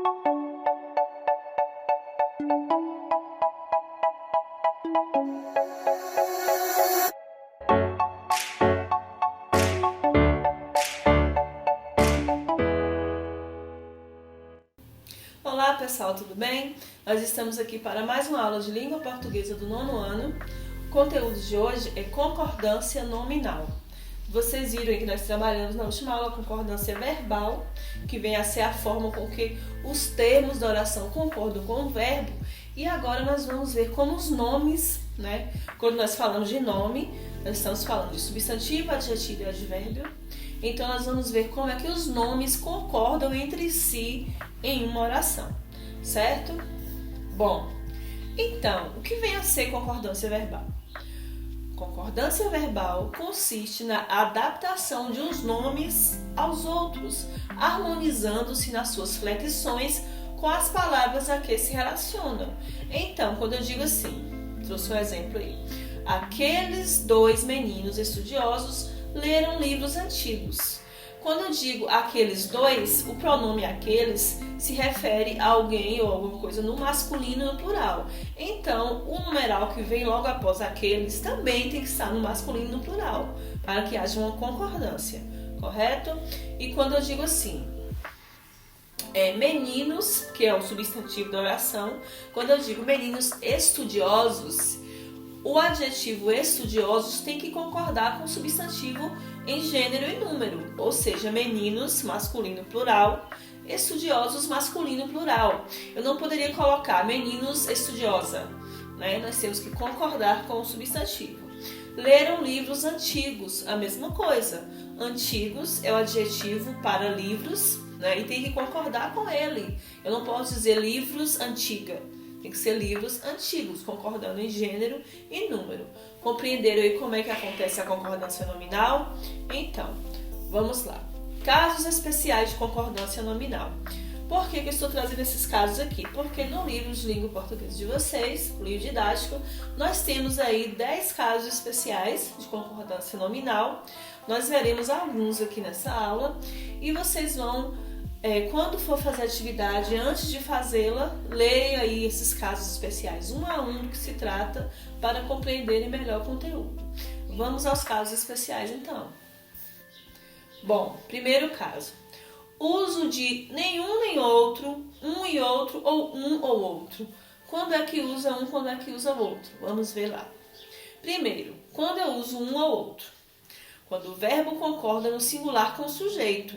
Olá pessoal, tudo bem? Nós estamos aqui para mais uma aula de língua portuguesa do 9º ano. O conteúdo de hoje é concordância nominal. Vocês viram que nós trabalhamos na última aula a concordância verbal, que vem a ser a forma com que os termos da oração concordam com o verbo. E agora nós vamos ver como os nomes, né? Quando nós falamos de nome, nós estamos falando de substantivo, adjetivo e advérbio. Então nós vamos ver como é que os nomes concordam entre si em uma oração, certo? Bom, então, o que vem a ser concordância verbal? Concordância verbal consiste na adaptação de uns nomes aos outros, harmonizando-se nas suas flexões com as palavras a que se relacionam. Então, quando eu digo assim, trouxe um exemplo aí. Aqueles dois meninos estudiosos leram livros antigos. Quando eu digo aqueles dois, o pronome aqueles se refere a alguém ou alguma coisa no masculino e no plural. Então, o numeral que vem logo após aqueles também tem que estar no masculino e no plural, para que haja uma concordância, correto? E quando eu digo assim, meninos, que é o substantivo da oração, quando eu digo meninos estudiosos, o adjetivo estudiosos tem que concordar com o substantivo em gênero e número, ou seja, meninos, masculino plural, estudiosos, masculino plural. Eu não poderia colocar meninos estudiosa, né? Nós temos que concordar com o substantivo. Leram livros antigos, a mesma coisa. Antigos é o adjetivo para livros, né? E tem que concordar com ele. Eu não posso dizer livros antiga. Tem que ser livros antigos, concordando em gênero e número. Compreenderam aí como é que acontece a concordância nominal? Então, vamos lá. Casos especiais de concordância nominal. Por que eu estou trazendo esses casos aqui? Porque no livro de língua portuguesa de vocês, o livro didático, nós temos aí 10 casos especiais de concordância nominal. Nós veremos alguns aqui nessa aula e vocês vão, quando for fazer a atividade, antes de fazê-la, leia aí esses casos especiais, um a um do que se trata, para compreenderem melhor o conteúdo. Vamos aos casos especiais, então. Bom, primeiro caso. Uso de nenhum nem outro, um e outro ou um ou outro. Quando é que usa um, quando é que usa outro? Vamos ver lá. Primeiro, quando eu uso um ou outro. Quando o verbo concorda no singular com o sujeito.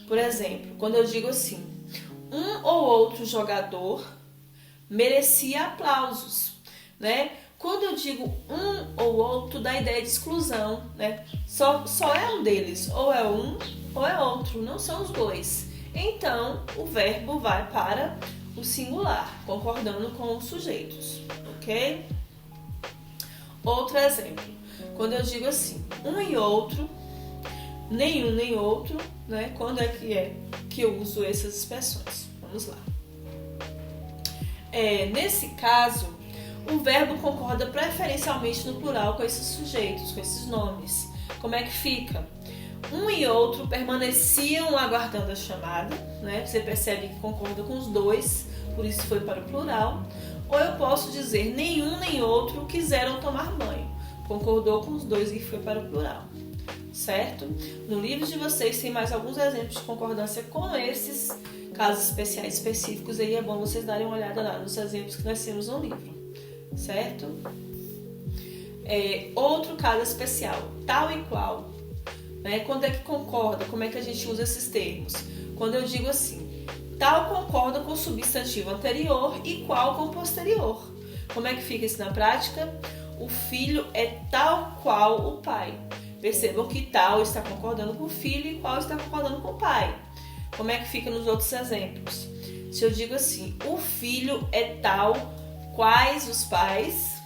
Por exemplo, quando eu digo assim, um ou outro jogador merecia aplausos, né? Quando eu digo um ou outro, dá a ideia de exclusão, né? Só é um deles, ou é um ou é outro, não são os dois. Então, o verbo vai para o singular, concordando com os sujeitos, ok? Outro exemplo, quando eu digo assim, um e outro, nenhum nem outro, né? Quando é que eu uso essas expressões? Vamos lá. Nesse caso, o verbo concorda preferencialmente no plural com esses sujeitos, com esses nomes. Como é que fica? Um e outro permaneciam aguardando a chamada, né? Você percebe que concorda com os dois, por isso foi para o plural. Ou eu posso dizer nenhum nem outro quiseram tomar banho. Concordou com os dois e foi para o plural. Certo? No livro de vocês tem mais alguns exemplos de concordância com esses casos especiais específicos. Aí é bom vocês darem uma olhada lá nos exemplos que nós temos no livro. Certo? Outro caso especial, tal e qual. Né? Quando é que concorda? Como é que a gente usa esses termos? Quando eu digo assim, tal concorda com o substantivo anterior e qual com o posterior. Como é que fica isso na prática? O filho é tal qual o pai. Percebam que tal está concordando com o filho e qual está concordando com o pai. Como é que fica nos outros exemplos? Se eu digo assim, o filho é tal quais os pais,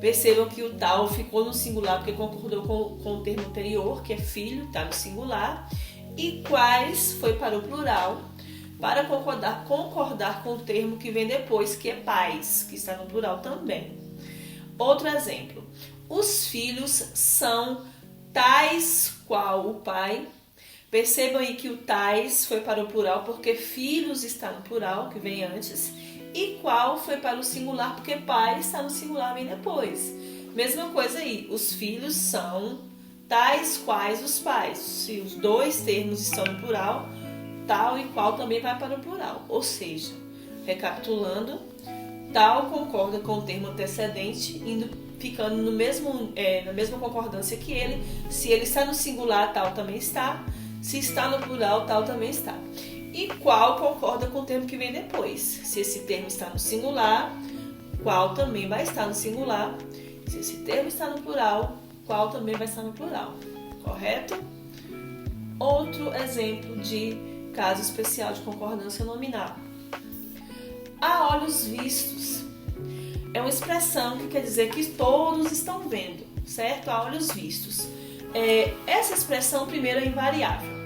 percebam que o tal ficou no singular porque concordou com o termo anterior, que é filho, está no singular, e quais foi para o plural, para concordar com o termo que vem depois, que é pais, que está no plural também. Outro exemplo, os filhos são tais qual o pai. Percebam aí que o tais foi para o plural porque filhos está no plural, que vem antes. E qual foi para o singular porque pai está no singular, vem depois. Mesma coisa aí, os filhos são tais quais os pais. Se os dois termos estão no plural, tal e qual também vai para o plural. Ou seja, recapitulando, tal concorda com o termo antecedente, ficando na mesma concordância que ele. Se ele está no singular, tal também está. Se está no plural, tal também está. E qual concorda com o termo que vem depois. Se esse termo está no singular, qual também vai estar no singular. Se esse termo está no plural, qual também vai estar no plural. Correto? Outro exemplo de caso especial de concordância nominal. A olhos vistos. É uma expressão que quer dizer que todos estão vendo, certo? A olhos vistos. Essa expressão, primeiro, é invariável.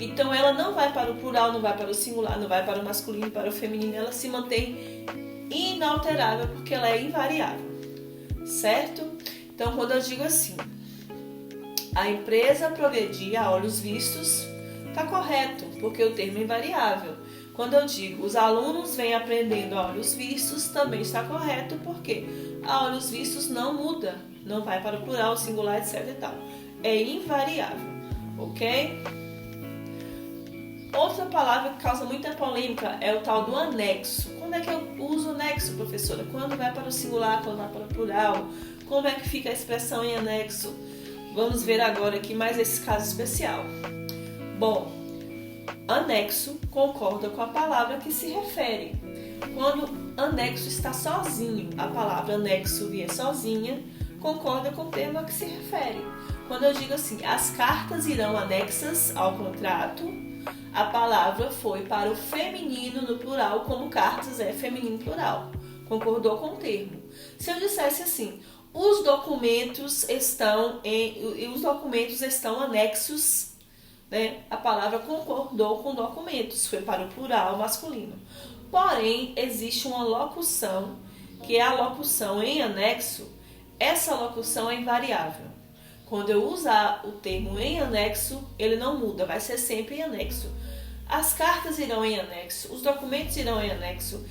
Então, ela não vai para o plural, não vai para o singular, não vai para o masculino e para o feminino. Ela se mantém inalterável porque ela é invariável, certo? Então, quando eu digo assim, a empresa progredia a olhos vistos, está correto, porque o termo é invariável. Quando eu digo os alunos vêm aprendendo a olhos vistos, também está correto, porque a olhos vistos não muda, não vai para o plural, singular, etc. e tal. É invariável, ok? Outra palavra que causa muita polêmica é o tal do anexo. Quando é que eu uso anexo, professora? Quando vai para o singular, quando vai para o plural? Como é que fica a expressão em anexo? Vamos ver agora aqui mais esse caso especial. Bom, anexo concorda com a palavra que se refere. Quando anexo está sozinho, a palavra anexo vier sozinha, concorda com o termo a que se refere. Quando eu digo assim, as cartas irão anexas ao contrato, a palavra foi para o feminino no plural, como cartas é feminino plural. Concordou com o termo. Se eu dissesse assim, os documentos estão anexos, né? A palavra concordou com documentos, foi para o plural masculino. Porém, existe uma locução, que é a locução em anexo. Essa locução é invariável. Quando eu usar o termo em anexo, ele não muda, vai ser sempre em anexo. As cartas irão em anexo, os documentos irão em anexo,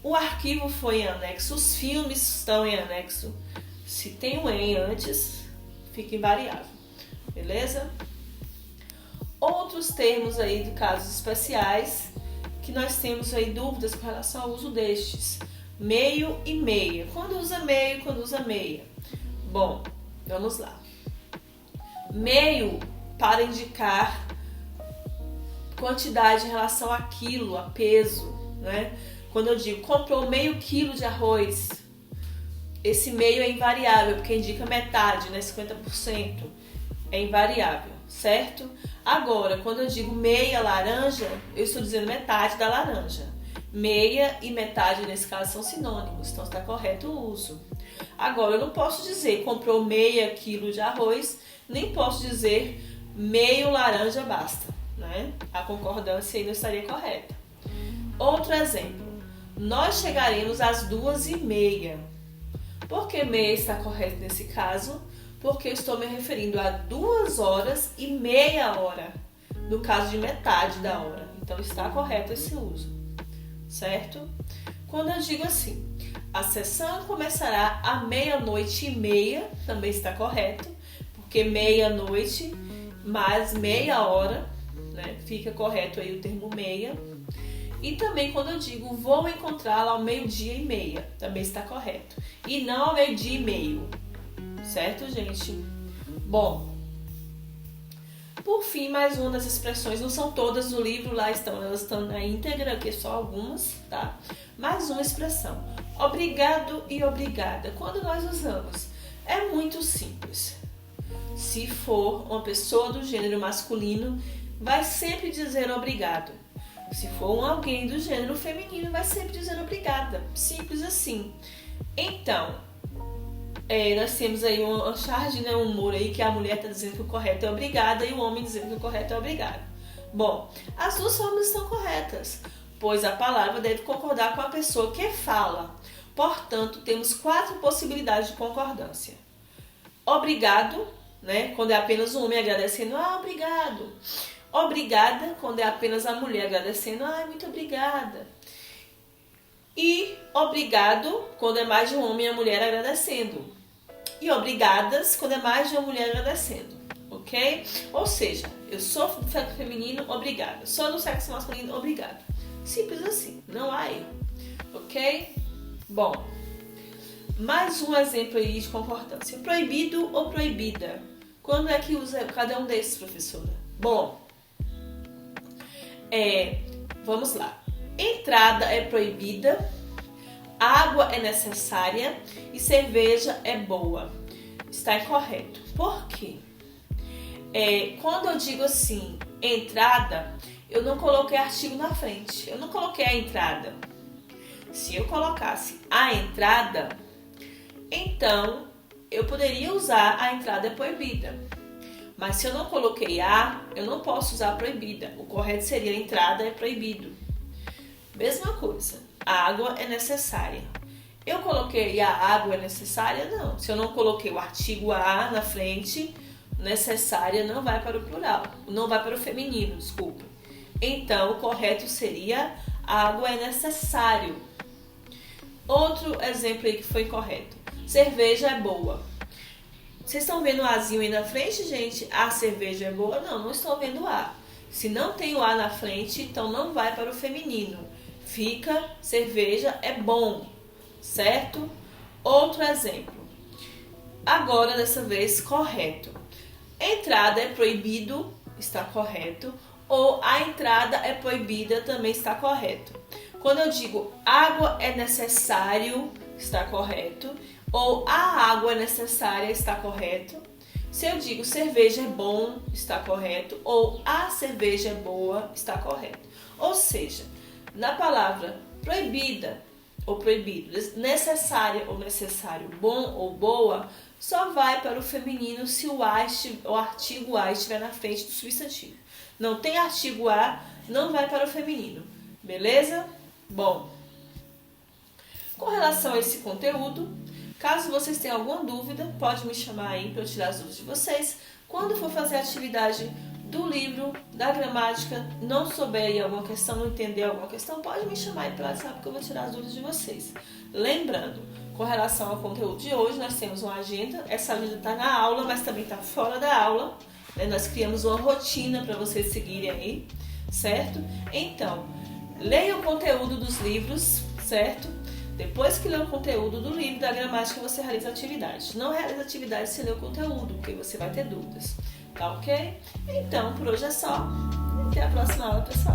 o arquivo foi em anexo, os filmes estão em anexo. Se tem um em antes, fica invariável, beleza? Outros termos aí de casos especiais, que nós temos aí dúvidas com relação ao uso destes. Meio e meia. Quando usa meio, quando usa meia? Bom, vamos lá. Meio para indicar quantidade em relação a quilo, a peso, né? Quando eu digo comprou meio quilo de arroz, esse meio é invariável porque indica metade, né? 50%. É invariável, certo? Agora, quando eu digo meia laranja, eu estou dizendo metade da laranja. Meia e metade, nesse caso, são sinônimos, então está correto o uso. Agora, eu não posso dizer comprou meia quilo de arroz, nem posso dizer meio laranja basta, né? A concordância aí não estaria correta. Outro exemplo, nós chegaremos às 2h30. Por que meia está correto nesse caso? Porque eu estou me referindo a 2h30, no caso de metade da hora. Então está correto esse uso, certo? Quando eu digo assim, a sessão começará à 00:30, também está correto, porque meia-noite mais meia hora, né? Fica correto aí o termo meia. E também quando eu digo vou encontrá-la ao 12:30, também está correto. E não ao 12:30, certo, gente? Bom, por fim, mais uma das expressões, não são todas no livro, lá estão, elas estão na íntegra, aqui só algumas, tá? Mais uma expressão, obrigado e obrigada. Quando nós usamos? É muito simples. Se for uma pessoa do gênero masculino, vai sempre dizer obrigado. Se for alguém do gênero feminino, vai sempre dizer obrigada. Simples assim. Então, nós temos aí uma charge, né, um humor aí que a mulher está dizendo que o correto é obrigada e o homem dizendo que o correto é obrigado. Bom, as duas formas estão corretas, pois a palavra deve concordar com a pessoa que fala. Portanto, temos 4 possibilidades de concordância. Obrigado, né, quando é apenas um homem agradecendo, obrigado. Obrigada, quando é apenas a mulher agradecendo. Ai, muito obrigada. E obrigado, quando é mais de um homem e a mulher agradecendo. E obrigadas, quando é mais de uma mulher agradecendo. Ok? Ou seja, eu sou do sexo feminino, obrigada. Sou do sexo masculino, obrigada. Simples assim, não há erro. Ok? Bom, mais um exemplo aí de concordância. Proibido ou proibida? Quando é que usa cada um desses, professora? Bom, vamos lá. Entrada é proibida, água é necessária e cerveja é boa. Está incorreto. Por quê? Quando eu digo assim, entrada, eu não coloquei artigo na frente. Eu não coloquei a entrada. Se eu colocasse a entrada, então eu poderia usar a entrada é proibida. Mas se eu não coloquei a, eu não posso usar proibida. O correto seria a entrada é proibido. Mesma coisa, a água é necessária. Eu coloquei a água é necessária? Não. Se eu não coloquei o artigo a na frente, necessária não vai para o plural, não vai para o feminino, desculpa. Então, o correto seria água é necessário. Outro exemplo aí que foi correto. Cerveja é boa. Vocês estão vendo o azinho aí na frente, gente? A cerveja é boa? Não, não estou vendo o a. Se não tem o a na frente, então não vai para o feminino. Fica cerveja é bom, certo? Outro exemplo. Agora, dessa vez, correto. Entrada é proibido, está correto. Ou a entrada é proibida, também está correto. Quando eu digo água é necessário, está correto. Ou a água é necessária, está correto. Se eu digo cerveja é bom, está correto. Ou a cerveja é boa, está correto. Ou seja, na palavra proibida ou proibido, necessária ou necessário, bom ou boa, só vai para o feminino se o artigo a estiver na frente do substantivo. Não tem artigo a, não vai para o feminino. Beleza? Bom, com relação a esse conteúdo, caso vocês tenham alguma dúvida, pode me chamar aí para eu tirar as dúvidas de vocês. Quando for fazer a atividade do livro, da gramática, não souber aí alguma questão, não entender alguma questão, pode me chamar aí pelo WhatsApp que eu vou tirar as dúvidas de vocês. Lembrando, com relação ao conteúdo de hoje, nós temos uma agenda. Essa agenda está na aula, mas também está fora da aula. Nós criamos uma rotina para vocês seguirem aí, certo? Então, leia o conteúdo dos livros, certo? Depois que lê o conteúdo do livro da gramática, você realiza a atividade. Não realiza a atividade sem ler o conteúdo, porque você vai ter dúvidas. Tá ok? Então, por hoje é só. Até a próxima aula, pessoal.